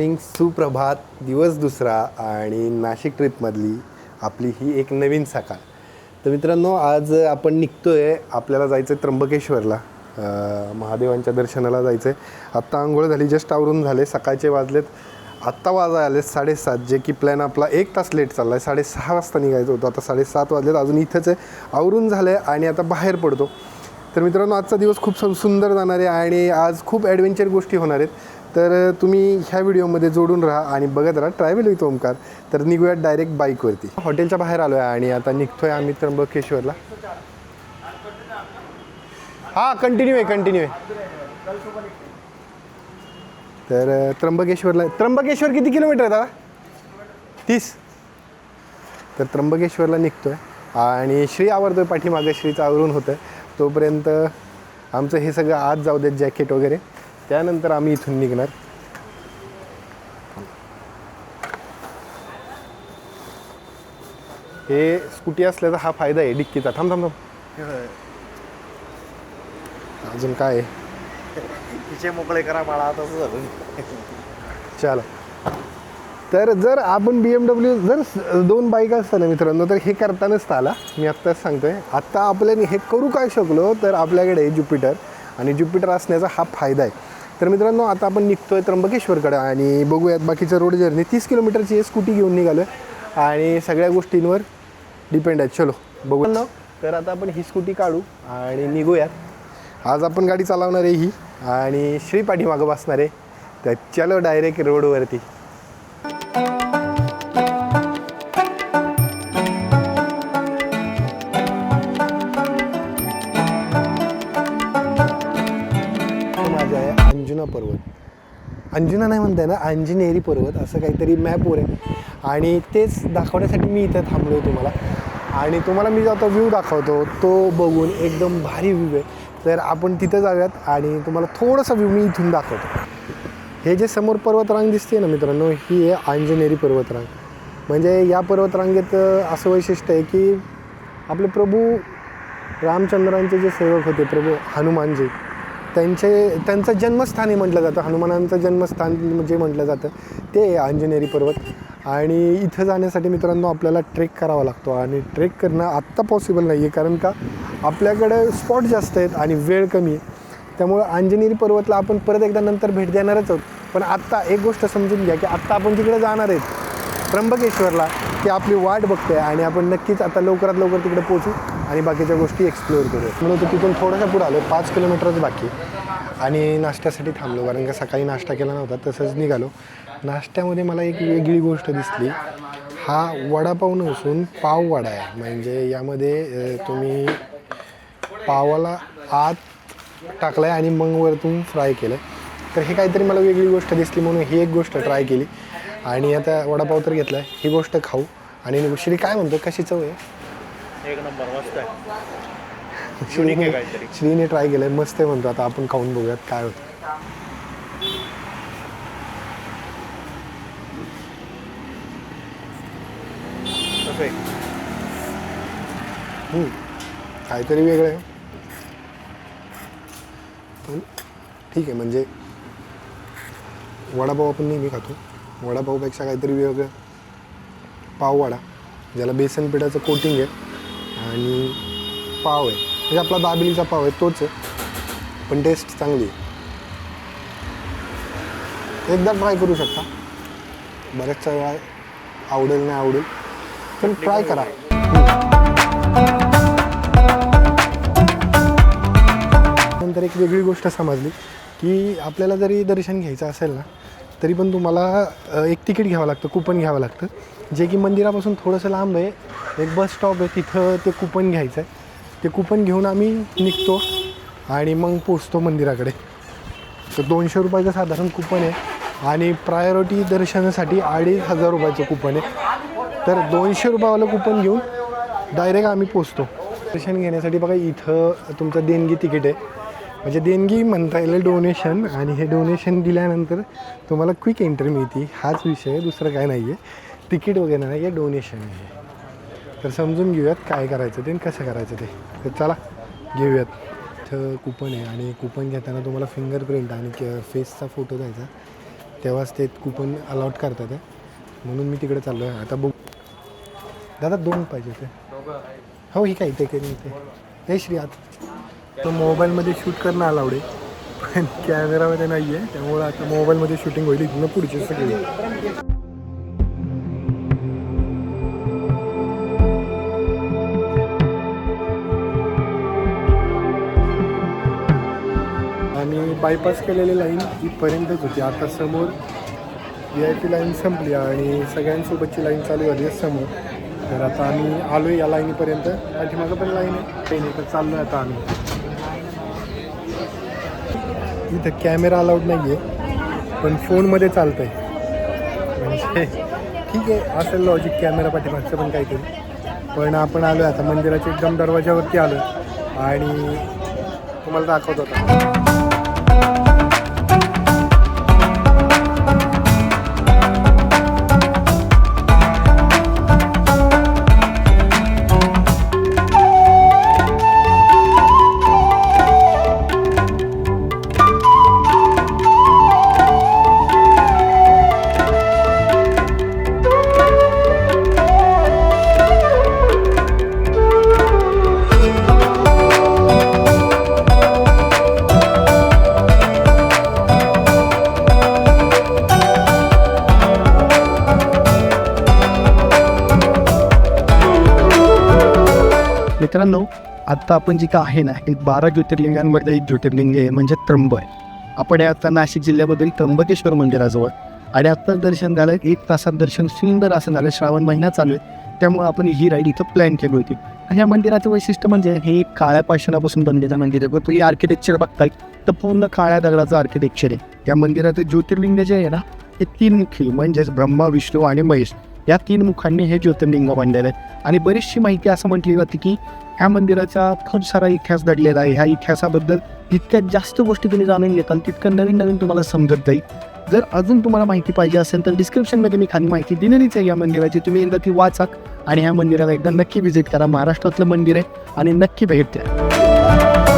Morning, सुप्रभात. दिवस दुसरा आणि नाशिक ट्रिपमधली आपली ही एक नवीन सकाळ. तर मित्रांनो, आज आपण निघतो आहे, आपल्याला जायचं आहे त्र्यंबकेश्वरला, महादेवांच्या दर्शनाला जायचं आहे. आत्ता आंघोळ झाली, जस्ट आवरून झाले, सकाळचे वाजलेत, आत्ता वाजा आले 7:30, जे की प्लॅन आपला 1 तास लेट चालला आहे. 6:30 वाजता निघायचं होतं, आता 7:30 वाजलेत, अजून इथंच आहे, आवरून झालं आहे आणि आता बाहेर पडतो. तर मित्रांनो, आजचा दिवस खूप सुंदर जाणार आहे आणि आज खूप ॲडव्हेंचर गोष्टी होणार आहेत. तर तुम्ही ह्या व्हिडिओमध्ये जोडून राहा आणि बघत राहा ट्रॅव्हल विथ ओमकार. तर निघूयात डायरेक्ट बाईकवरती. हॉटेलच्या बाहेर आलो आहे आणि आता निघतो आहे आम्ही त्र्यंबकेश्वरला. हां, कंटिन्यू आहे. तर त्र्यंबकेश्वर किती किलोमीटर आहे दादा? 30. तर त्र्यंबकेश्वरला निघतो आहे आणि श्री आवरतो आहे, पाठीमागं श्रीचं आवरून होतं. तोपर्यंत आमचं हे सगळं आज जाऊ देत, जॅकेट वगैरे, त्यानंतर आम्ही इथून निघणार. हे स्कूटी असल्याचा हा फायदा आहे डिक्कीचा. थांब अजून काय आहे? तिचे मोकळे करा मला तसं झालं. चला. तर जर आपण BMW जर 2 बाईक असताना मित्रांनो, तर हे करता नसतं आला. मी आत्ताच सांगतोय, आत्ता आपल्याला हे करू काय शकलो, तर आपल्याकडे ज्युपिटर आणि ज्युपिटर असण्याचा हा फायदा आहे. तर मित्रांनो, आता आपण निघतो आहे त्र्यंबकेश्वरकडे आणि बघूयात बाकीचं रोड जर्नी. 30 किलोमीटरची हे स्कूटी घेऊन निघालो आहे आणि सगळ्या गोष्टींवर डिपेंड आहे. चलो बघू. तर आता आपण ही स्कूटी काढू आणि निघूयात. आज आपण गाडी चालवणार आहे ही आणि श्री पाठीमागं बसणार आहे. तर चलो डायरेक्ट रोडवरती. माझा आहे अंजुना पर्वत. अंजुना नाही म्हणताय ना, अंजनेरी पर्वत असं काहीतरी मॅपवर आहे आणि तेच दाखवण्यासाठी मी इथं थांबलो आहे तुम्हाला. आणि तुम्हाला मी आता व्ह्यू दाखवतो, तो बघून एकदम भारी व्ह्यू आहे. तर आपण तिथं जाऊयात आणि तुम्हाला थोडंसं व्ह्यू मी इथून दाखवतो. हे जे समोर पर्वतरांग दिसते ना मित्रांनो, ही आहे अंजनेरी पर्वतरांग. म्हणजे या पर्वतरांगेत असं वैशिष्ट्य आहे की आपले प्रभू रामचंद्रांचे जे सेवक होते, प्रभू हनुमानजी, त्यांचं जन्मस्थान हे म्हटलं जातं. हनुमानांचं जन्मस्थान जे म्हटलं जातं ते अंजनेरी पर्वत. आणि इथं जाण्यासाठी मित्रांनो आपल्याला ट्रेक करावा लागतो आणि ट्रेक करणं आत्ता पॉसिबल नाही आहे, कारण का आपल्याकडे स्पॉट जास्त आहेत आणि वेळ कमी आहे. त्यामुळं अंजनेरी पर्वतला आपण परत एकदा नंतर भेट देणारच आहोत. पण आत्ता एक गोष्ट समजून घ्या की आत्ता आपण तिकडे जाणार आहेत त्र्यंबकेश्वरला, ती आपली वाट बघते आणि आपण नक्कीच आता लवकरात लवकर तिकडे पोहोचू आणि बाकीच्या गोष्टी एक्सप्लोअर करूया. म्हणून तर तिथून थोडंसं पुढं आलो, 5 किलोमीटरच बाकी आणि नाश्त्यासाठी थांबलो, कारण का सकाळी नाश्ता केला नव्हता, तसंच निघालो. नाश्त्यामध्ये मला एक वेगळी गोष्ट दिसली. हा वडापाव नसून पाववडा आहे. म्हणजे यामध्ये तुम्ही पावाला आत टाकला आहे आणि मग वरतून फ्राय केलं आहे. तर हे काहीतरी मला वेगळी गोष्ट दिसली म्हणून ही एक गोष्ट ट्राय केली आणि आता वडापाव तर घेतला आहे, ही गोष्ट खाऊ. आणि श्री काय म्हणतो, कशी चव आहे? एक नंबर, मस्त आहे. श्रीने ट्राय केलं आहे, मस्त आहे म्हणतो. आता आपण खाऊन बघूयात काय होतं. काहीतरी वेगळं आहे पण ठीक आहे. म्हणजे वडापाव आपण नेहमी खातो, वडापावपेक्षा काहीतरी वेगळं. पाववडा, ज्याला बेसन पिठाचं कोटिंग आहे आणि पाव आहे, म्हणजे आपला दाबेलीचा पाव आहे तोच आहे, पण टेस्ट चांगली आहे. एकदा ट्राय करू शकता, बऱ्याचशा वेळा आवडेल नाही आवडेल, पण ट्राय करा. नंतर एक वेगळी गोष्ट समजली की आपल्याला जरी दर्शन घ्यायचं असेल ना, तरी पण तुम्हाला एक तिकीट घ्यावं लागतं, कुपन घ्यावं लागतं, जे की मंदिरापासून थोडंसं लांब आहे. एक बस स्टॉप आहे, तिथं ते कुपन घ्यायचं आहे. ते कुपन घेऊन आम्ही निघतो आणि मग पोचतो मंदिराकडे. तर 200 रुपयाचं साधारण कुपन आहे आणि प्रायोरिटी दर्शनासाठी 2500 रुपयाचं कुपन आहे. तर 200 रुपयावालं कुपन घेऊन डायरेक्ट आम्ही पोचतो. दर्शन घेण्यासाठी बघा इथं तुमचं देणगी तिकीट आहे, म्हणजे देणगी म्हणता येईल डोनेशन, आणि हे डोनेशन दिल्यानंतर तुम्हाला क्विक एंट्री मिळते. हाच विषय आहे, दुसरं काय नाही आहे. तिकीट वगैरे नाही आहे, डोनेशन आहे. तर समजून घेऊयात काय करायचं ते आणि कसं करायचं ते. तर चला घेऊयात. इथं कुपन आहे आणि कुपन घेताना तुम्हाला फिंगरप्रिंट आणि फेसचा फोटो द्यायचा. तेव्हाच ते कुपन अलाउट करतात म्हणून मी तिकडे चाललो आहे. आता बघ दादा 2 पाहिजे ते. हो ही काय इथे हे श्री आत तो मोबाईलमध्ये शूट करणं अलाउड आहे पण कॅमेरामध्ये नाही आहे त्यामुळं आता मोबाईलमध्ये शूटिंग होईल इथनं पुढचे सगळे. आणि बायपास केलेली लाईन इथपर्यंतच होती. आता समोर VIP लाईन संपली आणि सगळ्यांसोबतची लाईन चालू झाली आहे समोर. तर आता आम्ही आलो आहे या लाईनीपर्यंत. माझं पण लाईन आहे तर चाललो आहे आता आम्ही. इथं कॅमेरा अलाउड नाही आहे पण फोनमध्ये चालतं आहे म्हणजे ठीक आहे असेल लॉजिक कॅमेरा पाठीमागचं पण काहीतरी. पण आपण आलो आहे आता मंदिराच्या एकदम दरवाजावरती आलो आणि तुम्हाला दाखवतो आता. मित्रांनो आत्ता आपण जे काय आहे ना हे 12 ज्योतिर्लिंगांमध्ये एक ज्योतिर्लिंग आहे म्हणजे त्र्यंब आहे. आपण आता नाशिक जिल्ह्यामधील त्र्यंबकेश्वर मंदिराजवळ आणि आत्ताच दर्शन झालं. 1 तासात दर्शन सुंदर असं झालं. श्रावण महिना चालू आहे त्यामुळे आपण ही राईड इथं प्लॅन केली होती. आणि या मंदिराचं वैशिष्ट्य म्हणजे हे काळ्या पाषाणापासून बनलेलं मंदिर आहे. तुम्ही आर्किटेक्चर बघताय तर पूर्ण काळ्या दगडाचं आर्किटेक्चर आहे. त्या मंदिराचं ज्योतिर्लिंग जे आहे ना हे 3 मुखी म्हणजेच ब्रह्मा विष्णू आणि महेश या 3 मुखांनी हे ज्योतिर्लिंग बांधलेलं आहे. आणि बरीचशी माहिती असं म्हटली जाते की ह्या मंदिराचा खूप सारा इतिहास दडलेला आहे. ह्या इतिहासाबद्दल जितक्या जास्त गोष्टी तुम्ही जाणून घेताल तितकं नवीन नवीन तुम्हाला समजत जाईल. जर अजून तुम्हाला माहिती पाहिजे असेल तर डिस्क्रिप्शनमध्ये मी खाली माहिती दिलेलीच आहे या मंदिराची. तुम्ही एकदा ती वाचा आणि ह्या मंदिराला एकदा नक्की व्हिजिट करा. महाराष्ट्रातलं मंदिर आहे आणि नक्की भेट द्या.